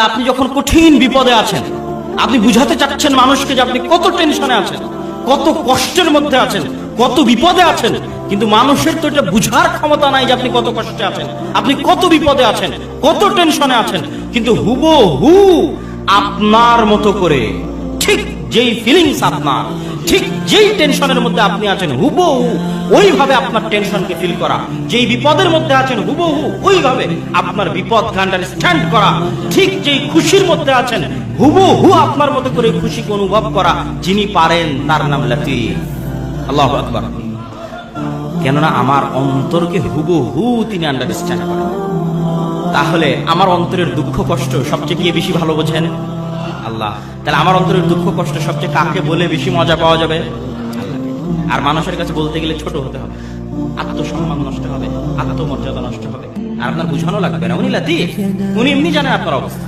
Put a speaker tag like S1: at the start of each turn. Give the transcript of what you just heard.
S1: আপনি যখন কঠিন বিপদে আছেন, আপনি বুঝাতে চাচ্ছেন মানুষকে যে আপনি কত টেনশনে আছেন, কত কষ্টের মধ্যে আছেন, কত বিপদে আছেন, কিন্তু মানুষের তো এটা বুঝার ক্ষমতা নাই যে আপনি কত কষ্টে আছেন, আপনি কত বিপদে আছেন, কত টেনশনে আছেন। কিন্তু হুবহু আপনার মতো করে ঠিক যেই ফিলিংস আপনার, ঠিক যেই টেনশনের মধ্যে আপনি আছেন, হুবহু ওইভাবে আপনার টেনশনকে ফিল করা, যেই বিপদের মধ্যে আছেন হুবহু ওইভাবে আপনার বিপদকে আন্ডারস্ট্যান্ড করা, ঠিক যেই খুশির মধ্যে আছেন হুবহু আপনার মতো করে খুশিকে অনুভব করা, যিনি পারেন তার নাম লতীফ। আল্লাহু আকবার। কেননা আমার অন্তরকে হুবহু তিনি আন্ডারস্ট্যান্ড করেন। তাহলে আমার অন্তরের দুঃখ কষ্ট সবচেয়ে গিয়ে বেশি ভালো বোঝেন আল্লাহ। তাহলে আমার অন্তরের দুঃখ কষ্ট সবচেয়ে কাকে বলে বেশি মজা পাওয়া যাবে? আর মানুষের কাছে বলতে গেলে ছোট হতে হবে, আত্মসম্মান নষ্ট হবে, আত্মমর্যাদা নষ্ট হবে, আর আপনার বুঝানো লাগবে না। উনি লতীফ, উনি এমনি জানেন আপনার অবস্থা।